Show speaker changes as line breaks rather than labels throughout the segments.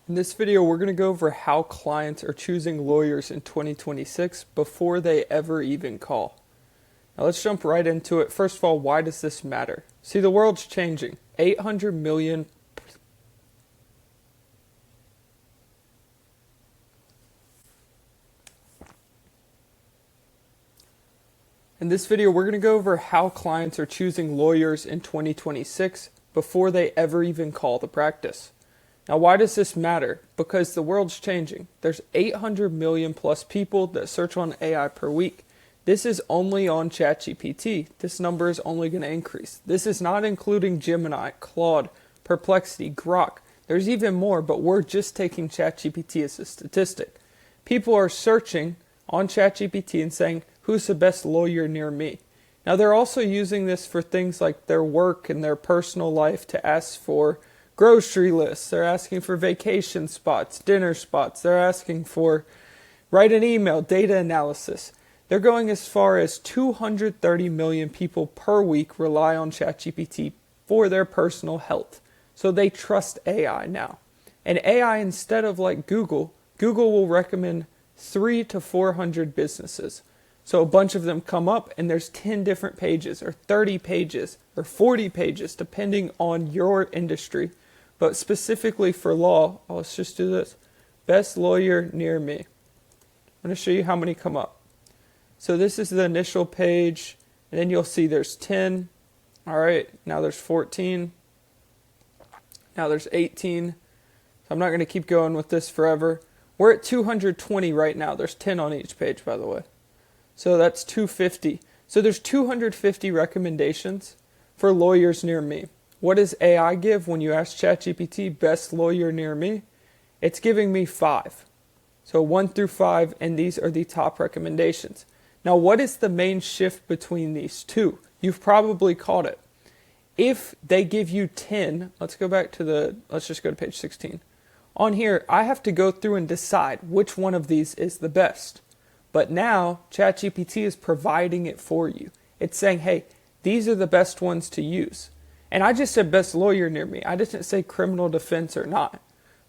In this video, we're going to go over how clients are choosing lawyers in 2026 before they ever even call. Now let's jump right into it. First of all, why does this matter? See, the world's changing. 800 million. In this video, we're going to go over how clients are choosing lawyers in 2026 before they ever even call the practice. Now, why does this matter? Because the world's changing. There's 800 million plus people that search on AI per week. This is only on ChatGPT. This number is only going to increase. This is not including Gemini, Claude, Perplexity, Grok. There's even more, but we're just taking ChatGPT as a statistic. People are searching on ChatGPT and saying, who's the best lawyer near me? Now, they're also using this for things like their work and their personal life to ask for grocery lists. They're asking for vacation spots, dinner spots. They're asking for write an email, data analysis. They're going as far as 230 million people per week rely on ChatGPT for their personal health. So they trust AI now. And AI, instead of like Google will recommend 300 to 400 businesses. So a bunch of them come up and there's 10 different pages or 30 pages or 40 pages depending on your industry. But specifically for law, let's just do this. Best lawyer near me. I'm going to show you how many come up. So this is the initial page, and then you'll see there's 10. All right, now there's 14. Now there's 18. So I'm not going to keep going with this forever. We're at 220 right now. There's 10 on each page, by the way. So that's 250. So there's 250 recommendations for lawyers near me. What does AI give when you ask ChatGPT, best lawyer near me? It's giving me 5. So 1 through 5, and these are the top recommendations. Now, what is the main shift between these two? You've probably caught it. If they give you 10, let's just go to page 16. On here, I have to go through and decide which one of these is the best. But now, ChatGPT is providing it for you. It's saying, hey, these are the best ones to use. And I just said best lawyer near me. I didn't say criminal defense or not.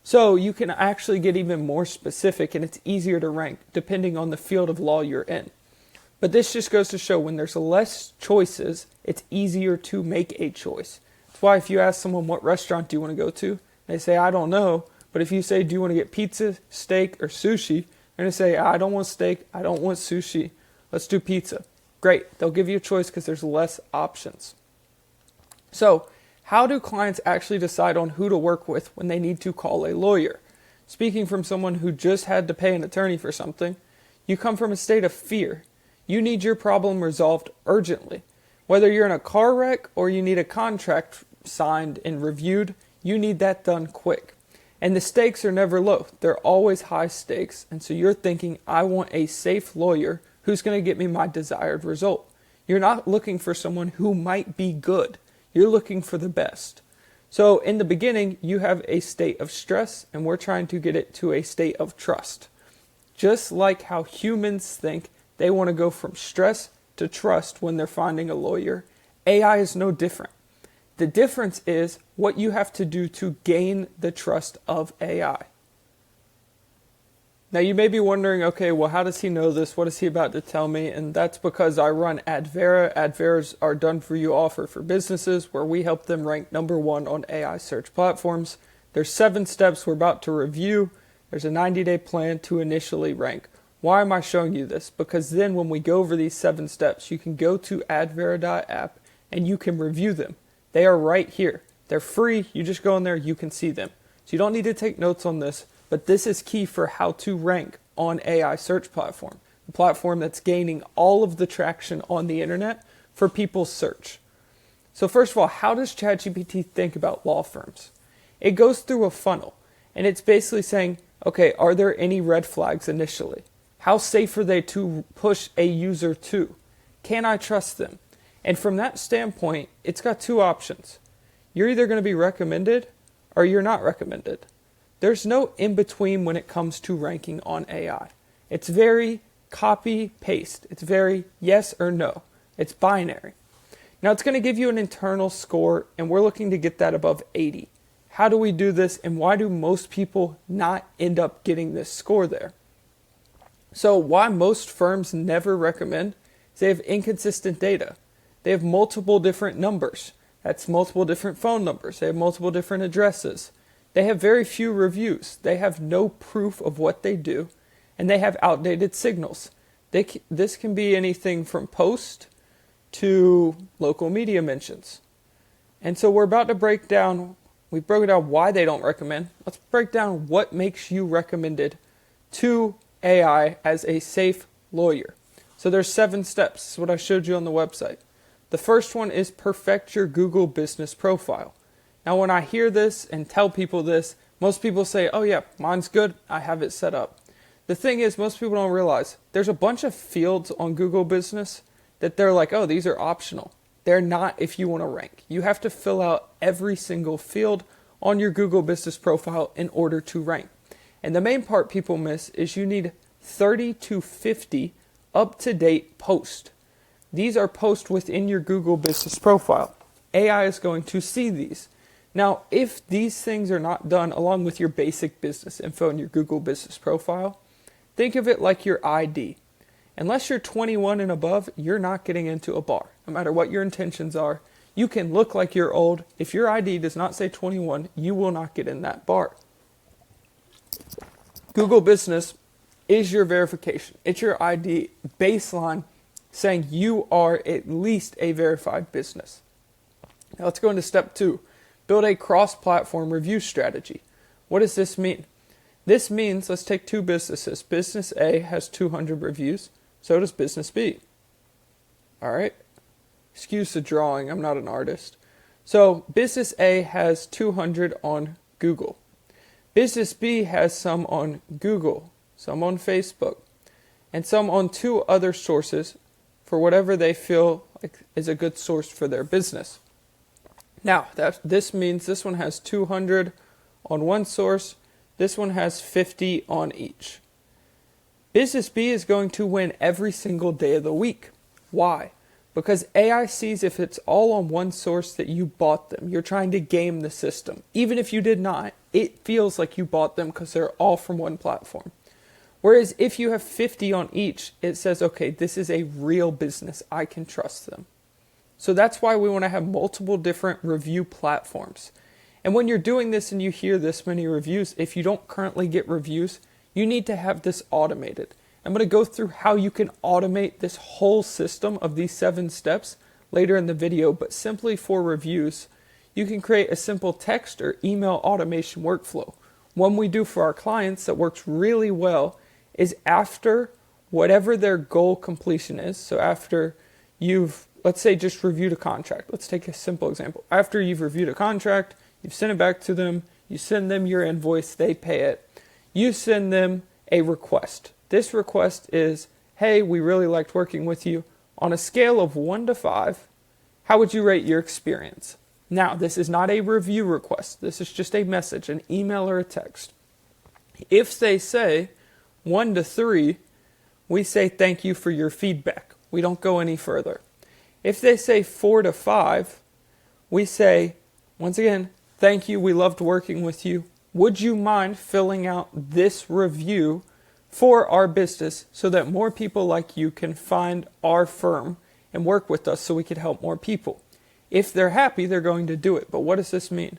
So you can actually get even more specific, and it's easier to rank depending on the field of law you're in. But this just goes to show when there's less choices, it's easier to make a choice. That's why if you ask someone what restaurant do you want to go to, they say, I don't know. But if you say, do you want to get pizza, steak, or sushi? They're going to say, I don't want steak, I don't want sushi, let's do pizza. Great, they'll give you a choice because there's less options. So, how do clients actually decide on who to work with when they need to call a lawyer? Speaking from someone who just had to pay an attorney for something, you come from a state of fear. You need your problem resolved urgently. Whether you're in a car wreck or you need a contract signed and reviewed, you need that done quick. And the stakes are never low. They're always high stakes. And so you're thinking, I want a safe lawyer who's going to get me my desired result. You're not looking for someone who might be good. You're looking for the best. So in the beginning, you have a state of stress, and we're trying to get it to a state of trust. Just like how humans think they want to go from stress to trust when they're finding a lawyer, AI is no different. The difference is what you have to do to gain the trust of AI. Now you may be wondering, okay, well, how does he know this? What is he about to tell me? And that's because I run Advera. Advera's our done-for-you offer for businesses where we help them rank #1 on AI search platforms. There's 7 steps we're about to review. There's a 90-day plan to initially rank. Why am I showing you this? Because then when we go over these 7 steps, you can go to advera.app and you can review them. They are right here. They're free. You just go in there, you can see them. So you don't need to take notes on this, but this is key for how to rank on AI search platform, the platform that's gaining all of the traction on the internet for people's search. So first of all, how does ChatGPT think about law firms? It goes through a funnel, and it's basically saying, okay, are there any red flags initially? How safe are they to push a user to? Can I trust them? And from that standpoint, it's got 2 options. You're either going to be recommended or you're not recommended. There's no in-between when it comes to ranking on AI. It's very copy-paste. It's very yes or no. It's binary. Now it's going to give you an internal score, and we're looking to get that above 80. How do we do this, and why do most people not end up getting this score there? So why most firms never recommend is they have inconsistent data. They have multiple different numbers. That's multiple different phone numbers. They have multiple different addresses. They have very few reviews. They have no proof of what they do, and they have outdated signals. This can be anything from post to local media mentions. And so we're about to we broke down why they don't recommend. Let's break down what makes you recommended to AI as a safe lawyer. So there's 7 steps. This is what I showed you on the website. The first one is perfect your Google business profile. Now when I hear this and tell people this, most people say, oh yeah, mine's good, I have it set up. The thing is, most people don't realize there's a bunch of fields on Google Business that they're like, oh, these are optional. They're not if you want to rank. You have to fill out every single field on your Google Business profile in order to rank. And the main part people miss is you need 30 to 50 up-to-date posts. These are posts within your Google Business profile. AI is going to see these. Now, if these things are not done along with your basic business info in your Google Business profile, think of it like your ID. Unless you're 21 and above, you're not getting into a bar. No matter what your intentions are, you can look like you're old. If your ID does not say 21, you will not get in that bar. Google Business is your verification. It's your ID baseline saying you are at least a verified business. Now let's go into step 2. Build a cross-platform review strategy. What does this mean? This means, let's take 2 businesses. Business A has 200 reviews. So does Business B. All right. Excuse the drawing. I'm not an artist. So Business A has 200 on Google. Business B has some on Google, some on Facebook, and some on 2 other sources for whatever they feel like is a good source for their business. Now, this means this one has 200 on one source. This one has 50 on each. Business B is going to win every single day of the week. Why? Because AI sees if it's all on one source that you bought them. You're trying to game the system. Even if you did not, it feels like you bought them because they're all from one platform. Whereas if you have 50 on each, it says, okay, this is a real business. I can trust them. So that's why we want to have multiple different review platforms. And when you're doing this and you hear this many reviews, if you don't currently get reviews, you need to have this automated. I'm going to go through how you can automate this whole system of these 7 steps later in the video, but simply for reviews, you can create a simple text or email automation workflow. One we do for our clients that works really well is after whatever their goal completion is. So after you've, let's say, just reviewed a contract. Let's take a simple example. After you've reviewed a contract, you've sent it back to them, you send them your invoice, they pay it. You send them a request. This request is, hey, we really liked working with you. On a scale of 1 to 5, how would you rate your experience? Now, this is not a review request. This is just a message, an email or a text. If they say 1 to 3, we say thank you for your feedback. We don't go any further. If they say 4 to 5, we say, once again, thank you, we loved working with you. Would you mind filling out this review for our business so that more people like you can find our firm and work with us so we could help more people? If they're happy, they're going to do it. But what does this mean?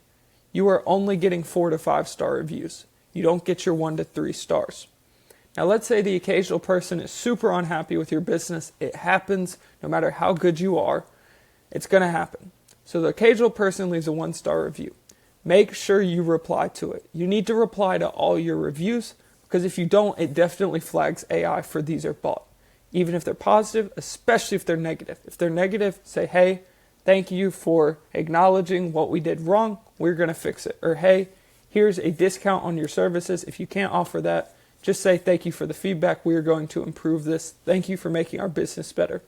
You are only getting 4 to 5 star reviews. You don't get your 1 to 3 stars. Now let's say the occasional person is super unhappy with your business. It happens no matter how good you are. It's going to happen. So the occasional person leaves a 1-star review. Make sure you reply to it. You need to reply to all your reviews because if you don't, it definitely flags AI for these are bought. Even if they're positive, especially if they're negative. If they're negative, say, hey, thank you for acknowledging what we did wrong. We're going to fix it. Or, hey, here's a discount on your services. If you can't offer that, just say thank you for the feedback. We are going to improve this. Thank you for making our business better.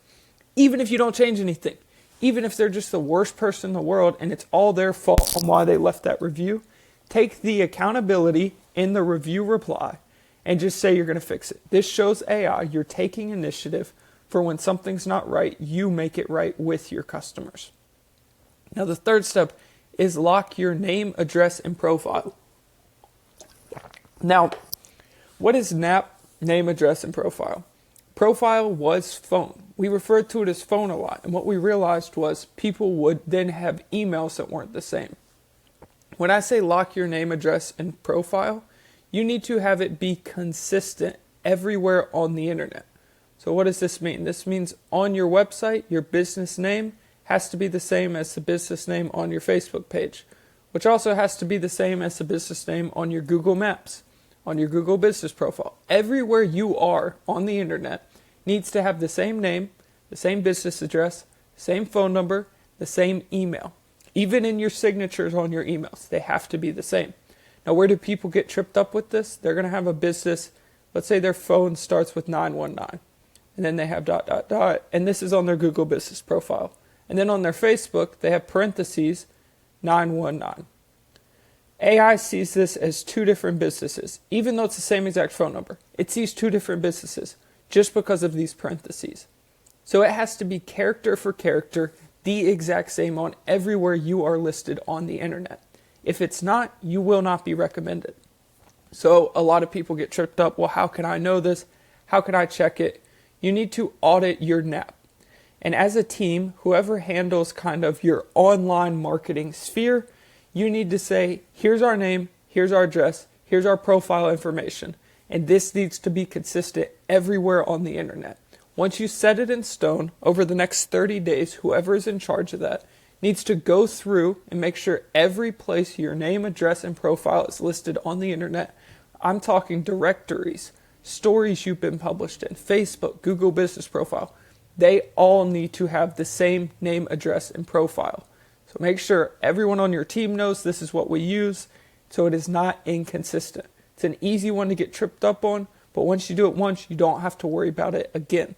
Even if you don't change anything. Even if they're just the worst person in the world and it's all their fault on why they left that review, take the accountability in the review reply and just say you're going to fix it. This shows AI you're taking initiative for when something's not right, you make it right with your customers. Now the third step is lock your name, address, and profile. Now, what is NAP, name, address, and profile? Profile was phone. We referred to it as phone a lot, and what we realized was people would then have emails that weren't the same. When I say lock your name, address, and profile, you need to have it be consistent everywhere on the internet. So what does this mean? This means on your website, your business name has to be the same as the business name on your Facebook page, which also has to be the same as the business name on your Google Maps, on your Google Business Profile. Everywhere you are on the internet needs to have the same name, the same business address, same phone number, the same email. Even in your signatures on your emails, they have to be the same. Now, where do people get tripped up with this? They're going to have a business, let's say their phone starts with 919, and then they have ... and this is on their Google Business Profile. And then on their Facebook, they have parentheses 919. AI sees this as two different businesses, even though it's the same exact phone number. It sees two different businesses just because of these parentheses. So it has to be character for character, the exact same on everywhere you are listed on the internet. If it's not, you will not be recommended. So a lot of people get tripped up. Well, how can I know this? How can I check it? You need to audit your NAP. And as a team, whoever handles kind of your online marketing sphere, you need to say, here's our name, here's our address, here's our profile information. And this needs to be consistent everywhere on the internet. Once you set it in stone, over the next 30 days, whoever is in charge of that needs to go through and make sure every place your name, address, and profile is listed on the internet. I'm talking directories, stories you've been published in, Facebook, Google Business Profile. They all need to have the same name, address, and profile. So make sure everyone on your team knows this is what we use, so it is not inconsistent. It's an easy one to get tripped up on, but once you do it once, you don't have to worry about it again.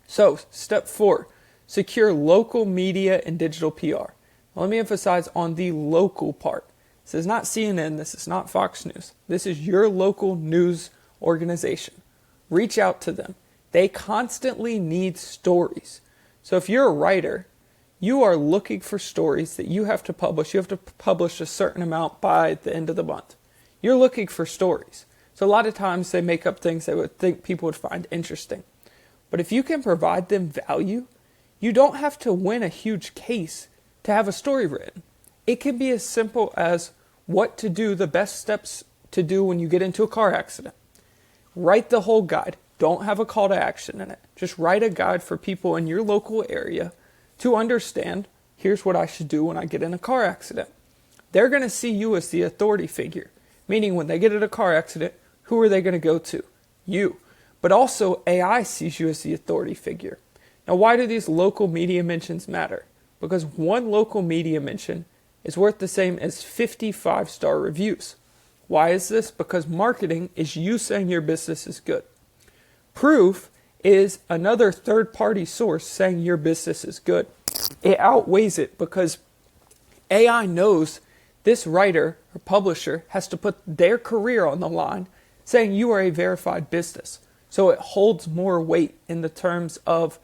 So, step 4, secure local media and digital PR. Now, let me emphasize on the local part. This is not CNN, this is not Fox News. This is your local news organization. Reach out to them. They constantly need stories. So if you're a writer, you are looking for stories that you have to publish. You have to publish a certain amount by the end of the month. You're looking for stories. So a lot of times they make up things they would think people would find interesting. But if you can provide them value, you don't have to win a huge case to have a story written. It can be as simple as what to do, the best steps to do when you get into a car accident. Write the whole guide. Don't have a call to action in it. Just write a guide for people in your local area to understand, here's what I should do when I get in a car accident. They're going to see you as the authority figure, meaning when they get in a car accident, who are they going to go to? You. But also AI sees you as the authority figure. Now, why do these local media mentions matter? Because one local media mention is worth the same as 50 5-star reviews. Why is this? Because marketing is you saying your business is good. Proof is another third-party source saying your business is good. It outweighs it because AI knows this writer or publisher has to put their career on the line saying you are a verified business. So it holds more weight in the terms of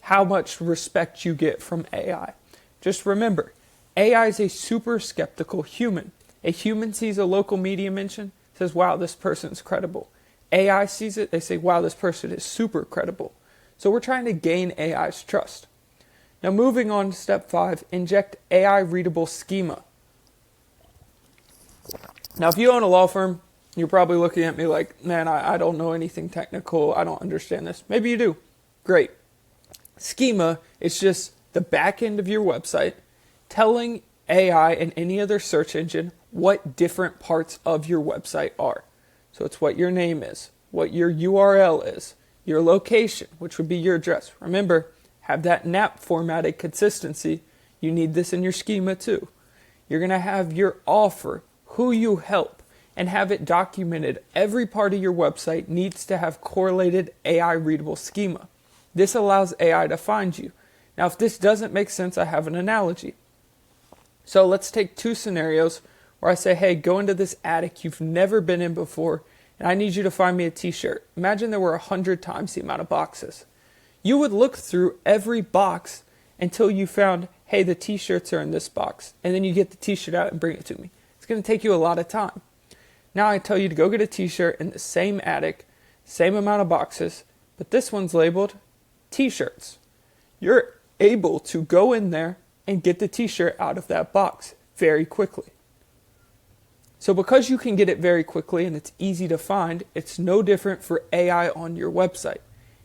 how much respect you get from AI. Just remember, AI is a super skeptical human. A human sees a local media mention, says, wow, this person's credible. AI sees it, they say, wow, this person is super credible. So we're trying to gain AI's trust. Now moving on to step 5, inject AI readable schema. Now if you own a law firm, you're probably looking at me like, man, I don't know anything technical, I don't understand this. Maybe you do. Great. Schema is just the back end of your website telling AI and any other search engine what different parts of your website are. So it's what your name is, what your URL is, your location, which would be your address. Remember, have that NAP formatted consistency. You need this in your schema too. You're going to have your offer, who you help, and have it documented. Every part of your website needs to have correlated AI readable schema. This allows AI to find you. Now, if this doesn't make sense, I have an analogy. So let's take 2 scenarios where I say, hey, go into this attic you've never been in before, and I need you to find me a t-shirt. Imagine there were 100 times the amount of boxes. You would look through every box until you found, hey, the t-shirts are in this box, and then you get the t-shirt out and bring it to me. It's going to take you a lot of time. Now I tell you to go get a t-shirt in the same attic, same amount of boxes, but this one's labeled t-shirts. You're able to go in there and get the t-shirt out of that box very quickly. So because you can get it very quickly and it's easy to find, it's no different for AI on your website.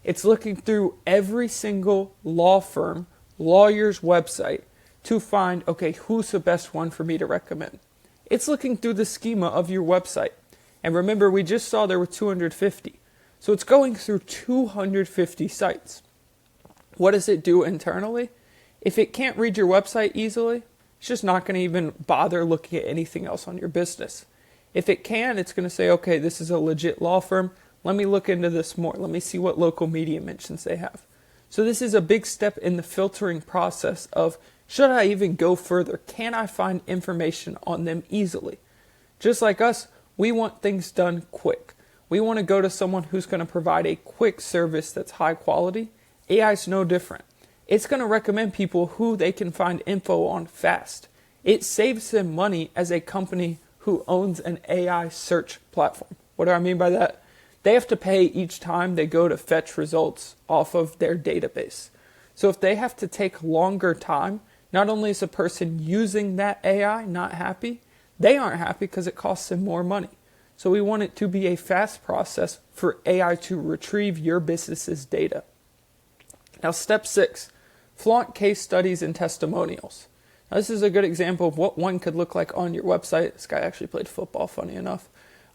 It's looking through every single law firm, lawyer's website to find, okay, who's the best one for me to recommend. It's looking through the schema of your website. And remember, we just saw there were 250. So it's going through 250 sites. What does it do internally? If it can't read your website easily, it's just not going to even bother looking at anything else on your business. If it can, it's going to say, okay, this is a legit law firm. Let me look into this more. Let me see what local media mentions they have. So this is a big step in the filtering process of, should I even go further? Can I find information on them easily? Just like us, we want things done quick. We want to go to someone who's going to provide a quick service that's high quality. AI is no different. It's going to recommend people who they can find info on fast. It saves them money as a company who owns an AI search platform. What do I mean by that? They have to pay each time they go to fetch results off of their database. So if they have to take longer time, not only is the person using that AI not happy, they aren't happy because it costs them more money. So we want it to be a fast process for AI to retrieve your business's data. Now, step 6, flaunt case studies and testimonials. Now, this is a good example of what one could look like on your website. This guy actually played football, funny enough.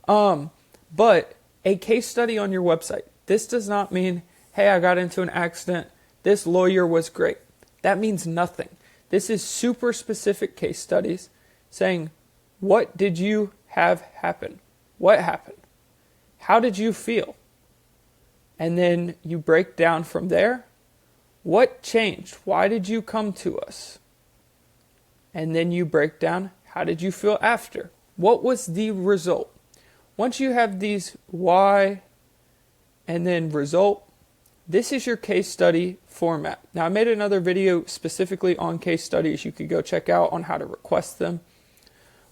But a case study on your website. This does not mean, hey, I got into an accident. This lawyer was great. That means nothing. This is super specific case studies saying, what did you have happen? What happened? How did you feel? And then you break down from there. What changed? Why did you come to us? And then you break down, how did you feel after? What was the result? Once you have these why and then result, this is your case study format. Now, I made another video specifically on case studies you could go check out on how to request them.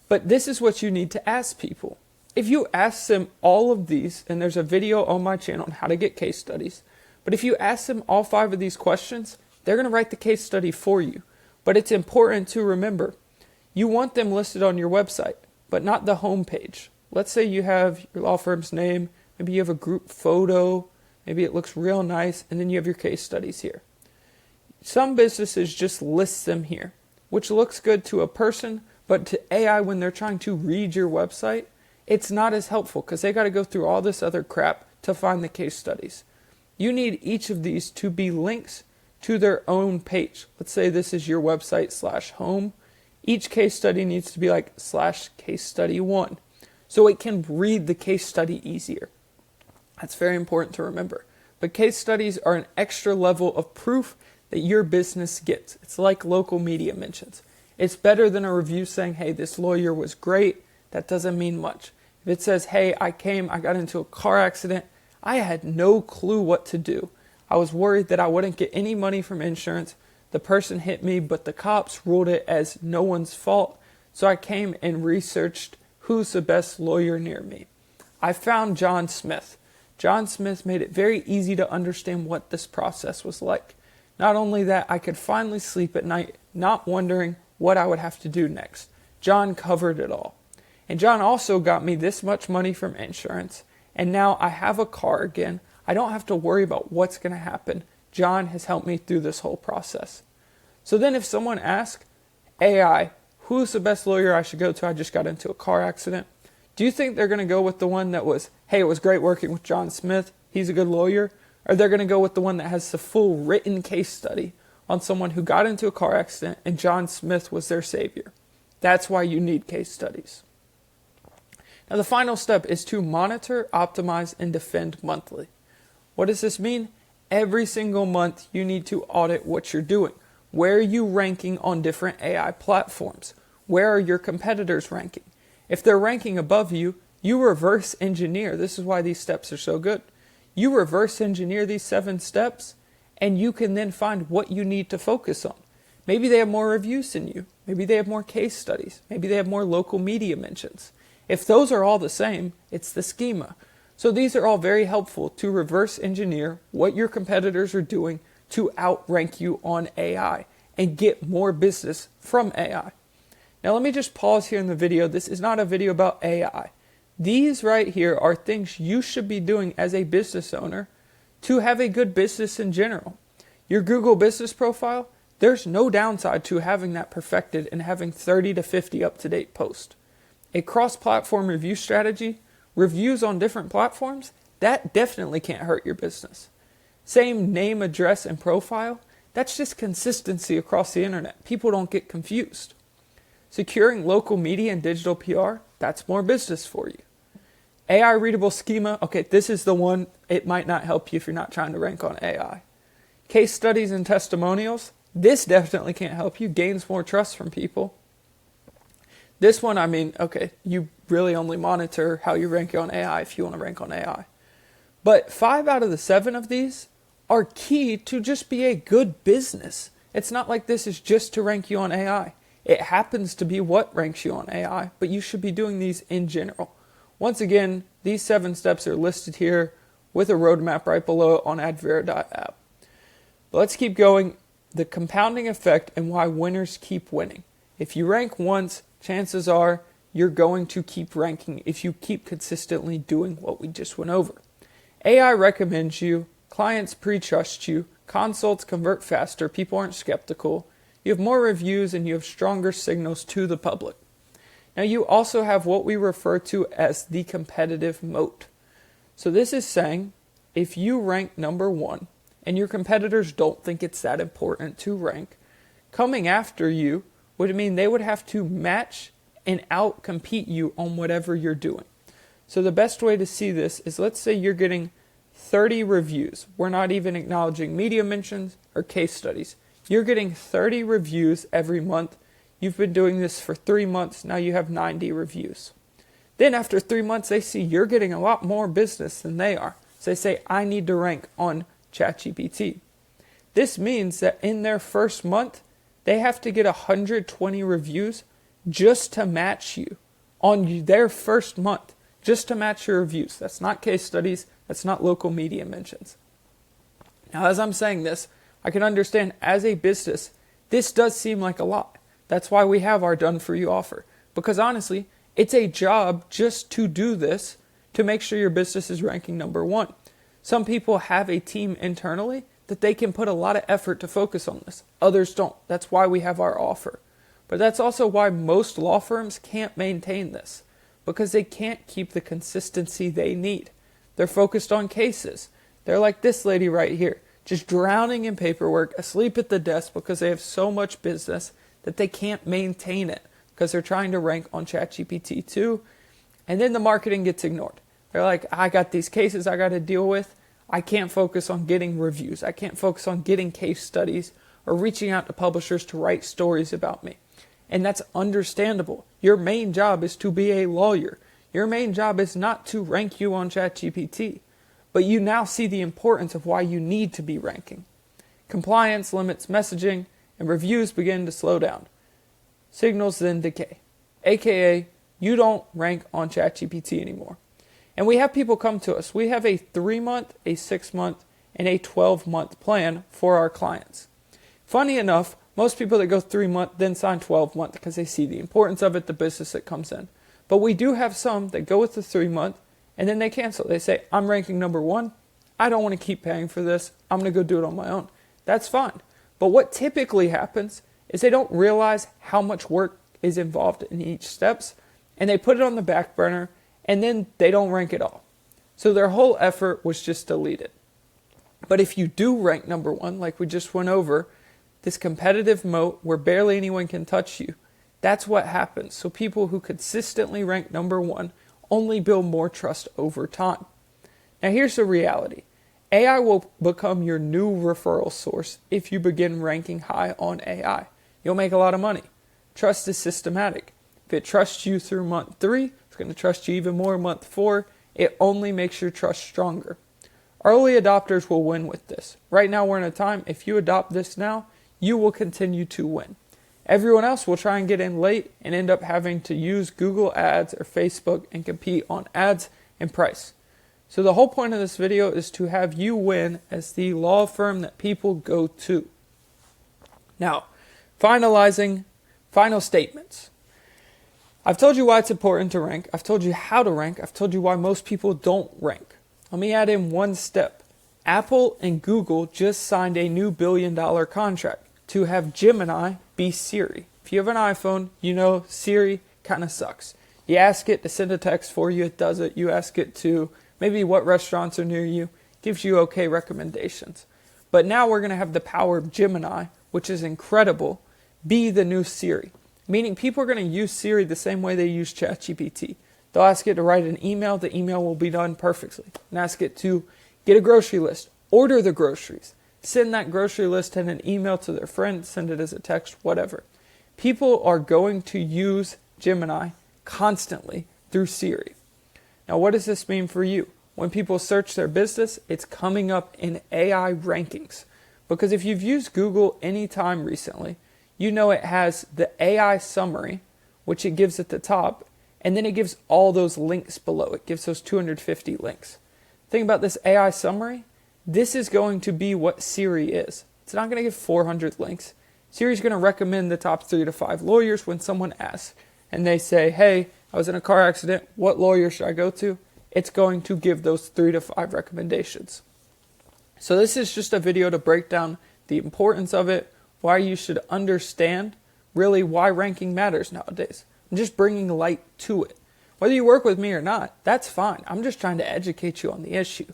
But this is what you need to ask people. If you ask them all of these, and there's a video on my channel on how to get case studies, but if you ask them all 5 of these questions, they're going to write the case study for you. But it's important to remember, you want them listed on your website, but not the home page. Let's say you have your law firm's name, maybe you have a group photo, maybe it looks real nice, and then you have your case studies here. Some businesses just list them here, which looks good to a person, but to AI when they're trying to read your website, it's not as helpful because they got to go through all this other crap to find the case studies. You need each of these to be links to their own page. Let's say this is your website /home. Each case study needs to be like /case study 1. So it can read the case study easier. That's very important to remember. But case studies are an extra level of proof that your business gets. It's like local media mentions. It's better than a review saying, hey, this lawyer was great. That doesn't mean much. If it says, hey, I got into a car accident. I had no clue what to do. I was worried that I wouldn't get any money from insurance. The person hit me, but the cops ruled it as no one's fault. So I came and researched who's the best lawyer near me. I found John Smith. John Smith made it very easy to understand what this process was like. Not only that, I could finally sleep at night, not wondering what I would have to do next. John covered it all. And John also got me this much money from insurance. And now I have a car again. I don't have to worry about what's going to happen. John has helped me through this whole process. So then if someone asks AI, who's the best lawyer I should go to? I just got into a car accident. Do you think they're going to go with the one that was, hey, it was great working with John Smith. He's a good lawyer. Or they're going to go with the one that has the full written case study on someone who got into a car accident and John Smith was their savior. That's why you need case studies. Now, the final step is to monitor, optimize, and defend monthly. What does this mean? Every single month, you need to audit what you're doing. Where are you ranking on different AI platforms? Where are your competitors ranking? If they're ranking above you, you reverse engineer. This is why these steps are so good. You reverse engineer these 7 steps, and you can then find what you need to focus on. Maybe they have more reviews than you. Maybe they have more case studies. Maybe they have more local media mentions. If those are all the same, it's the schema. So these are all very helpful to reverse engineer what your competitors are doing to outrank you on AI and get more business from AI. Now let me just pause here in the video. This is not a video about AI. These right here are things you should be doing as a business owner to have a good business in general. Your Google business profile, there's no downside to having that perfected and having 30 to 50 up-to-date posts. A cross-platform review strategy, reviews on different platforms, that definitely can't hurt your business. Same name, address, and profile, that's just consistency across the internet. People don't get confused. Securing local media and digital PR, that's more business for you. AI readable schema, okay, this is the one, it might not help you if you're not trying to rank on AI. Case studies and testimonials, this definitely can't help you, gains more trust from people. This one, I mean, okay, you really only monitor how you rank on AI if you want to rank on AI. But 5 out of the 7 of these are key to just be a good business. It's not like this is just to rank you on AI. It happens to be what ranks you on AI, but you should be doing these in general. Once again, these 7 steps are listed here with a roadmap right below on advera.app. But let's keep going. The compounding effect and why winners keep winning. If you rank once, chances are you're going to keep ranking if you keep consistently doing what we just went over. AI recommends you, clients pre-trust you, consults convert faster, people aren't skeptical, you have more reviews, and you have stronger signals to the public. Now you also have what we refer to as the competitive moat. So this is saying if you rank number 1 and your competitors don't think it's that important to rank, coming after you would mean they would have to match and out-compete you on whatever you're doing. So the best way to see this is, let's say you're getting 30 reviews. We're not even acknowledging media mentions or case studies. You're getting 30 reviews every month. You've been doing this for 3 months. Now you have 90 reviews. Then after 3 months, they see you're getting a lot more business than they are. So they say, I need to rank on ChatGPT. This means that in their first month, they have to get 120 reviews just to match you on their first month, just to match your reviews. That's not case studies. That's not local media mentions. Now, as I'm saying this, I can understand as a business, this does seem like a lot. That's why we have our done-for-you offer. Because honestly, it's a job just to do this to make sure your business is ranking number 1. Some people have a team internally that they can put a lot of effort to focus on this. Others don't. That's why we have our offer. But that's also why most law firms can't maintain this, because they can't keep the consistency they need. They're focused on cases. They're like this lady right here, just drowning in paperwork, asleep at the desk because they have so much business that they can't maintain it because they're trying to rank on ChatGPT too. And then the marketing gets ignored. They're like, I got these cases I got to deal with. I can't focus on getting reviews. I can't focus on getting case studies or reaching out to publishers to write stories about me. And that's understandable. Your main job is to be a lawyer. Your main job is not to rank you on ChatGPT. But you now see the importance of why you need to be ranking. Compliance limits messaging, and reviews begin to slow down. Signals then decay. AKA, you don't rank on ChatGPT anymore. And we have people come to us. We have a 3-month, a 6-month, and a 12-month plan for our clients. Funny enough, most people that go 3-month then sign 12-month because they see the importance of it, the business that comes in. But we do have some that go with the 3-month and then they cancel. They say, I'm ranking number 1. I don't want to keep paying for this. I'm going to go do it on my own. That's fine. But what typically happens is they don't realize how much work is involved in each steps, and they put it on the back burner, and then they don't rank at all. So their whole effort was just deleted. But if you do rank number 1, like we just went over, this competitive moat where barely anyone can touch you, that's what happens. So people who consistently rank number 1 only build more trust over time. Now here's the reality. AI will become your new referral source if you begin ranking high on AI. You'll make a lot of money. Trust is systematic. If it trusts you through month 3, it's going to trust you even more month 4. It only makes your trust stronger. Early adopters will win with this. Right now we're in a time, if you adopt this now, you will continue to win. Everyone else will try and get in late and end up having to use Google Ads or Facebook and compete on ads and price. So the whole point of this video is to have you win as the law firm that people go to. Now, final statements. I've told you why it's important to rank. I've told you how to rank. I've told you why most people don't rank. Let me add in one step. Apple and Google just signed a new billion-dollar contract to have Gemini be Siri. If you have an iPhone, you know Siri kind of sucks. You ask it to send a text for you, it does it. You ask it to maybe what restaurants are near you, gives you okay recommendations. But now we're going to have the power of Gemini, which is incredible, be the new Siri. Meaning people are going to use Siri the same way they use ChatGPT. They'll ask it to write an email, the email will be done perfectly. And ask it to get a grocery list, order the groceries, send that grocery list in an email to their friend, send it as a text, whatever. People are going to use Gemini constantly through Siri. Now, what does this mean for you? When people search their business, it's coming up in AI rankings. Because if you've used Google any time recently, you know it has the AI summary, which it gives at the top, and then it gives all those links below. It gives those 250 links. Think about this AI summary. This is going to be what Siri is. It's not going to give 400 links. Siri's going to recommend the top 3 to 5 lawyers when someone asks. And they say, hey, I was in a car accident. What lawyer should I go to? It's going to give those 3 to 5 recommendations. So this is just a video to break down the importance of it, why you should understand really why ranking matters nowadays. I'm just bringing light to it. Whether you work with me or not, that's fine. I'm just trying to educate you on the issue.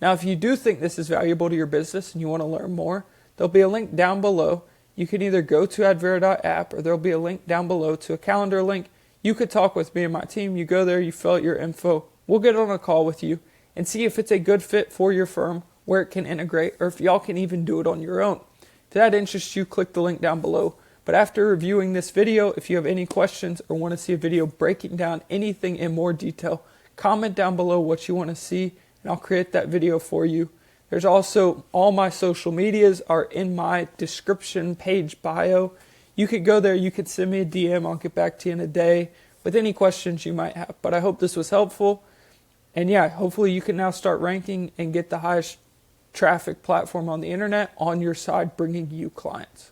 Now, if you do think this is valuable to your business and you want to learn more, there'll be a link down below. You can either go to advera.app or there'll be a link down below to a calendar link. You could talk with me and my team. You go there, you fill out your info. We'll get on a call with you and see if it's a good fit for your firm, where it can integrate, or if y'all can even do it on your own. If that interests you, click the link down below. But after reviewing this video, if you have any questions or want to see a video breaking down anything in more detail, comment down below what you want to see, and I'll create that video for you. There's also all my social medias are in my description page bio. You could go there, you could send me a DM, I'll get back to you in a day with any questions you might have. But I hope this was helpful. And yeah, hopefully you can now start ranking and get the highest traffic platform on the internet on your side, bringing you clients.